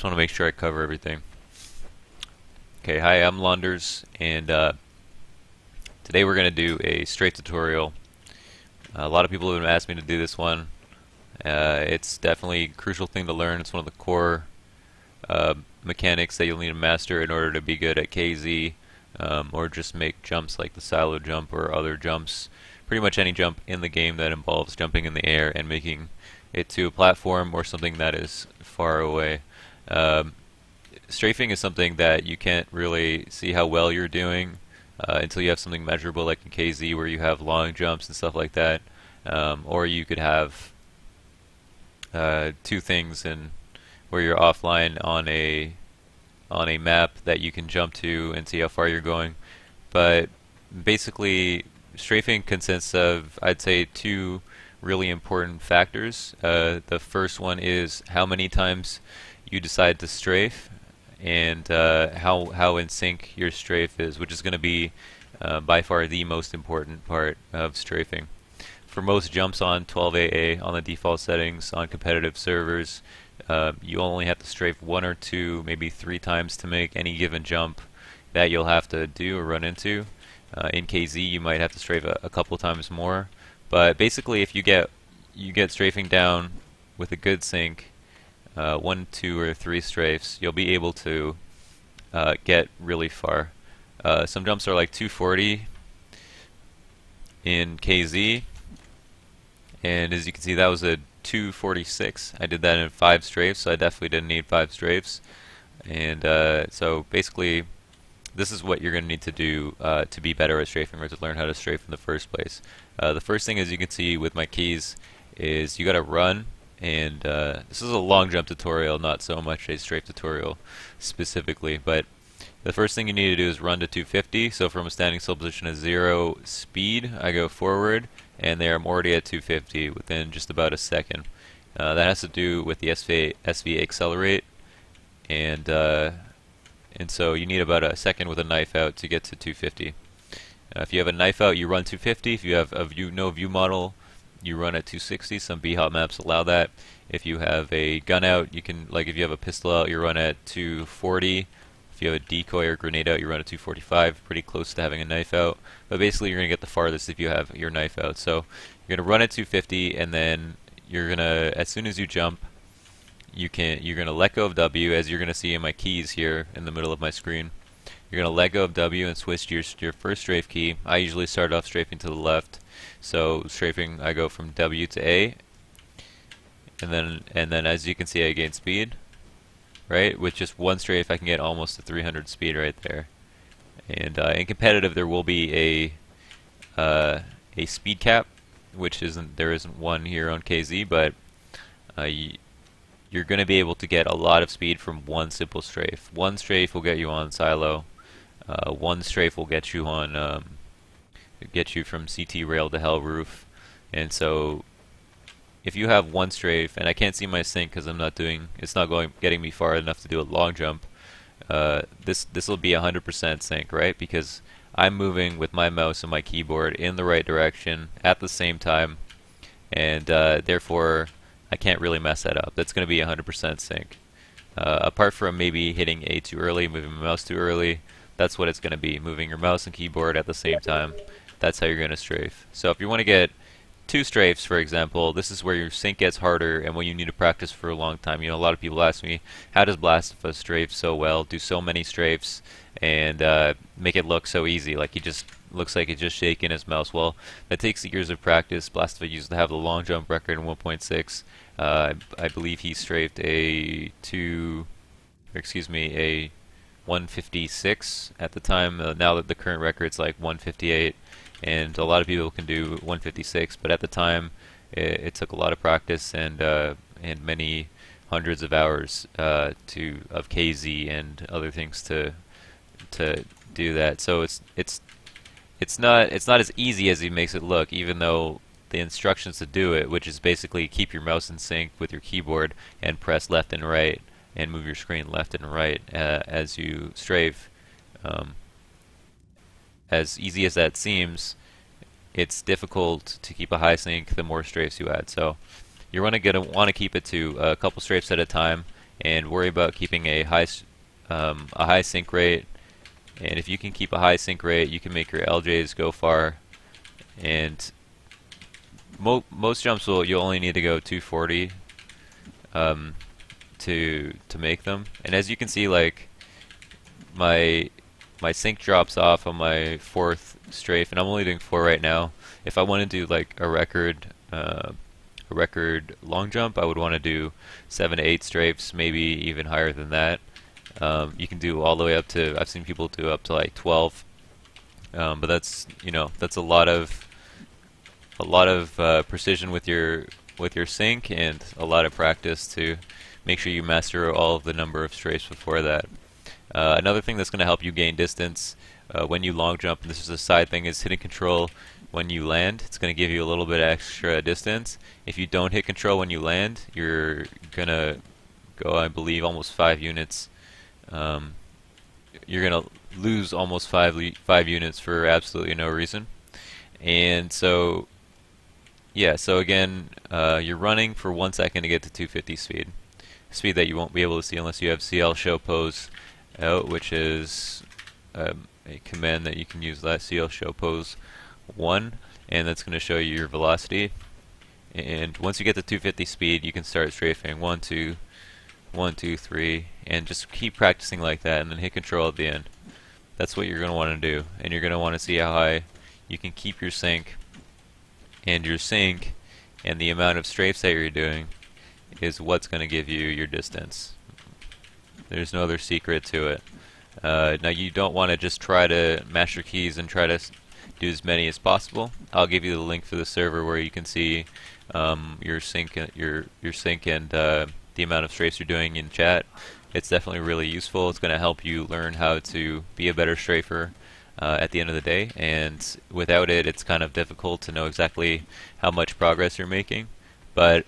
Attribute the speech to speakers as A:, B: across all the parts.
A: just want to make sure I cover everything. Okay, hi, I'm Launders, and today we're going to do a strafe tutorial. A lot of people have asked me to do this one. It's definitely a crucial thing to learn. It's one of the core uh, mechanics that you'll need to master in order to be good at KZ, or just make jumps like the silo jump or other jumps. Pretty much any jump in the game that involves jumping in the air and making it to a platform or something that is far away. Um, Strafing is something that you can't really see how well you're doing until you have something measurable like in KZ where you have long jumps and stuff like that. Or you could have two things in where you're offline on a map that you can jump to and see how far you're going. But basically, strafing consists of, I'd say, two really important factors. The first one is how many times you decide to strafe, and how in sync your strafe is, which is going to be by far the most important part of strafing. For most jumps on 12AA on the default settings on competitive servers, you only have to strafe one or two, maybe three times to make any given jump that you'll have to do or run into. In KZ, you might have to strafe a couple times more, but basically, if you get strafing down with a good sync, one, two, or three strafes, you'll be able to get really far. Some jumps are like 240 in KZ, and as you can see, that was a 246. I did that in 5 strafes, so I definitely didn't need 5 strafes. And so basically, this is what you're going to need to do to be better at strafing, or to learn how to strafe in the first place. The first thing, as you can see with my keys, is you got to run. And this is a long jump tutorial, not so much a strafe tutorial specifically. But the first thing you need to do is run to 250. So from a standing still position of 0 speed, I go forward, and there I'm already at 250 within just about a second. That has to do with the SV accelerate, and so you need about a second with a knife out to get to 250. If you have a knife out, you run 250. If you have a no view model, you run at 260. Some B-hop maps allow that. If you have a gun out, you can, like if you have a pistol out, you run at 240. If you have a decoy or grenade out, you run at 245, pretty close to having a knife out. But basically, you're going to get the farthest if you have your knife out. So you're going to run at 250, and then you're going to, as soon as you jump, you're going to let go of W, as you're going to see in my keys here in the middle of my screen. You're going to let go of W and switch to your first strafe key. I usually start off strafing to the left. So strafing, I go from W to A, and then as you can see, I gain speed. Right, with just one strafe, I can get almost to 300 speed right there. And in competitive, there will be a speed cap, which there isn't one here on KZ, but you're going to be able to get a lot of speed from one simple strafe. One strafe will get you on silo. One strafe will get you on get you from CT rail to hell roof. And so if you have one strafe, and I can't see my sync because it's not getting me far enough to do a long jump. This will be 100% sync, right? Because I'm moving with my mouse and my keyboard in the right direction at the same time, and therefore I can't really mess that up. That's going to be 100% sync. Apart from maybe hitting A too early, moving my mouse too early, that's what it's going to be. Moving your mouse and keyboard at the same time. That's how you're going to strafe. So if you want to get 2 strafes, for example, this is where your sync gets harder and when you need to practice for a long time. You know, a lot of people ask me, how does Blasphemous strafe so well, do so many strafes, and make it look so easy, like he just looks like he's just shaking his mouse? Well, that takes years of practice. Blasphemous used to have the long jump record in 1.6. I believe he strafed a 156 at the time. Now that the current record's like 158. And a lot of people can do 156, but at the time, it took a lot of practice and many hundreds of hours of KZ and other things to do that. So it's not as easy as he makes it look, even though the instructions to do it, which is basically keep your mouse in sync with your keyboard and press left and right and move your screen left and right as you strafe. As easy as that seems, it's difficult to keep a high sync the more strafes you add. So you're going to want to keep it to a couple strafes at a time, and worry about keeping a high sink rate. And if you can keep a high sink rate, you can make your LJs go far. And most jumps you'll only need to go 240 um, to make them. And as you can see, like my my sink drops off on my fourth strafe, and I'm only doing 4 right now. If I want to do like a record long jump, I would want to do 7 to 8 strafes, maybe even higher than that. You can do all the way up to, I've seen people do up to like 12, but that's, that's a lot of precision with your sink and a lot of practice to make sure you master all of the number of strafes before that. Another thing that's going to help you gain distance when you long jump, and this is a side thing, is hitting control when you land. It's going to give you a little bit extra distance. If you don't hit control when you land, you're going to go, I believe, almost 5 units. You're going to lose almost 5 units for absolutely no reason. And so, yeah, so again, you're running for 1 second to get to 250 speed that you won't be able to see unless you have CL show pose out, which is a command that you can use, that CL show pose 1, and that's going to show you your velocity. And once you get to 250 speed, you can start strafing 1, 2, 1, 2, 3, and just keep practicing like that, and then hit control at the end. That's what you're going to want to do, and you're going to want to see how high you can keep your sink. And your sink and the amount of strafes that you're doing is what's going to give you your distance. There's no other secret to it. Now you don't want to just try to mash your keys and try to do as many as possible. I'll give you the link for the server where you can see your sink and the amount of strafes you're doing in chat. It's definitely really useful. It's going to help you learn how to be a better strafer at the end of the day, and without it, it's kind of difficult to know exactly how much progress you're making. But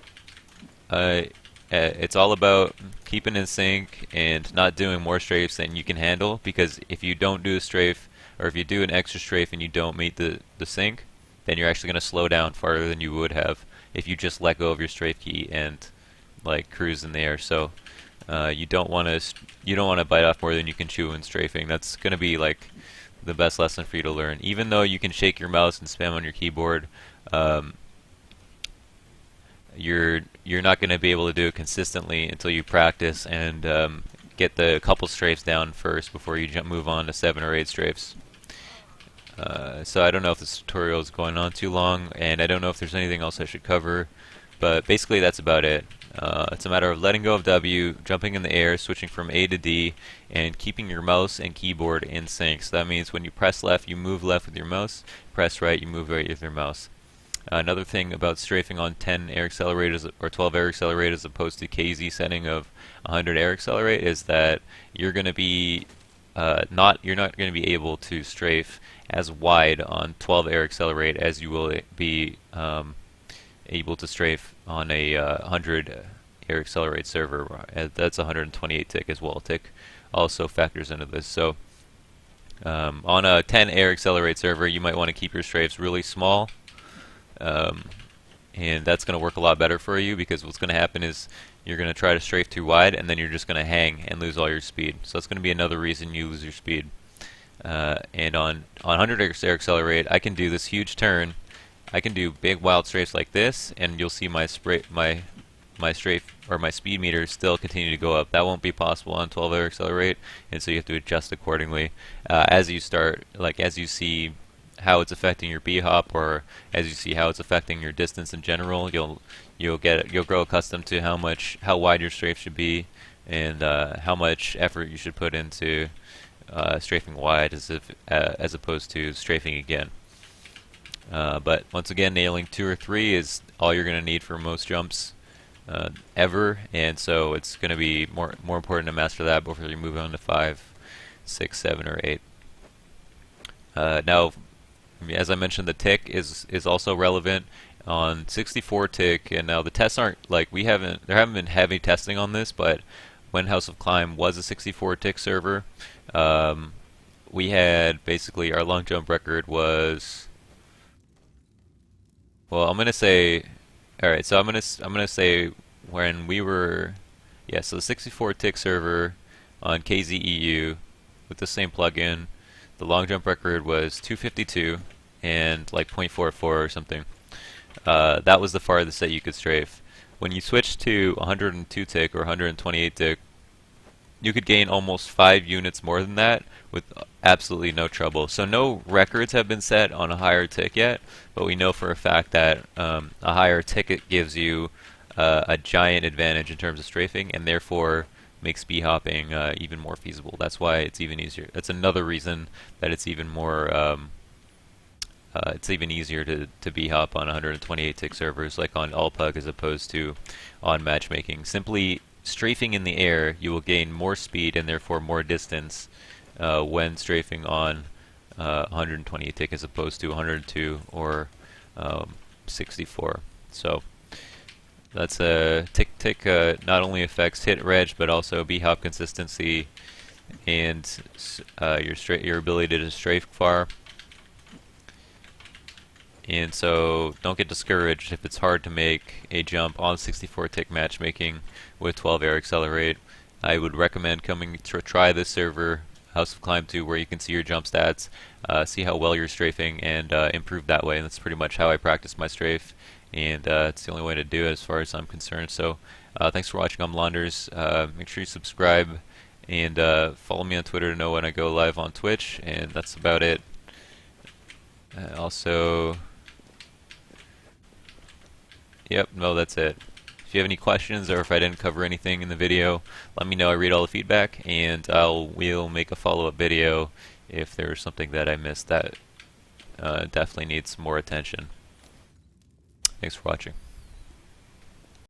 A: it's all about keeping in sync and not doing more strafes than you can handle, because if you don't do a strafe, or if you do an extra strafe and you don't meet the sync, then you're actually going to slow down farther than you would have if you just let go of your strafe key and like cruise in the air. So you don't want to bite off more than you can chew in strafing. That's going to be like the best lesson for you to learn. Even though you can shake your mouse and spam on your keyboard, you're not going to be able to do it consistently until you practice and get the couple strafes down first before you move on to 7 or 8 strafes. So I don't know if this tutorial is going on too long, and I don't know if there's anything else I should cover, but basically that's about it. It's a matter of letting go of W, jumping in the air, switching from A to D, and keeping your mouse and keyboard in sync. So that means when you press left, you move left with your mouse, press right, you move right with your mouse. Another thing about strafing on 10 air accelerators or 12 air accelerate as opposed to KZ setting of 100 air accelerate is that you're going to be you're not going to be able to strafe as wide on 12 air accelerate as you will be able to strafe on a 100 air accelerate server. That's 128 tick as well. Tick also factors into this. So on a 10 air accelerate server, you might want to keep your strafes really small. And that's going to work a lot better for you, because what's going to happen is you're going to try to strafe too wide, and then you're just going to hang and lose all your speed. So that's going to be another reason you lose your speed. And on 100 air accelerate, I can do this huge turn. I can do big wild strafes like this, and you'll see my strafe or my speed meter still continue to go up. That won't be possible on 12 air accelerate, and so you have to adjust accordingly as you start, like as you see how it's affecting your b-hop, or as you see how it's affecting your distance in general. You'll grow accustomed to how wide your strafe should be, and how much effort you should put into strafing wide as opposed to strafing again. But once again, nailing 2 or 3 is all you're going to need for most jumps ever, and so it's going to be more important to master that before you move on to 5, 6, 7, or 8. Now, as I mentioned, the tick is also relevant on 64 tick, and now the tests aren't like there haven't been heavy testing on this, but when House of Climb was a 64 tick server, we had basically our long jump record was, well, I'm gonna say, all right, so I'm gonna say when we were, Yeah, so the 64 tick server on KZEU with the same plugin, the long jump record was 252 and like 0.44 or something. That was the farthest that you could strafe. When you switch to 102 tick or 128 tick, you could gain almost 5 units more than that with absolutely no trouble. So no records have been set on a higher tick yet, but we know for a fact that a higher ticket gives you a giant advantage in terms of strafing, and therefore makes b-hopping even more feasible. That's why it's even easier. That's another reason that it's even more it's even easier to b-hop on 128 tick servers like on Allpug as opposed to on matchmaking. Simply strafing in the air, you will gain more speed and therefore more distance when strafing on 128 tick as opposed to 102 or 64. So that's a tick not only affects hit reg but also b-hop consistency and your ability to strafe far. And so don't get discouraged if it's hard to make a jump on 64 tick matchmaking with 12 air accelerate. I would recommend coming to try this server, House of Climb 2, where you can see your jump stats, see how well you're strafing, and improve that way. And that's pretty much how I practice my strafe, and it's the only way to do it as far as I'm concerned. So thanks for watching. I'm Launders. Make sure you subscribe and follow me on Twitter to know when I go live on Twitch, and that's about it. Also, yep, no, that's it. If you have any questions or if I didn't cover anything in the video, let me know. I read all the feedback, and we'll make a follow-up video if there's something that I missed that definitely needs more attention. Thanks for watching.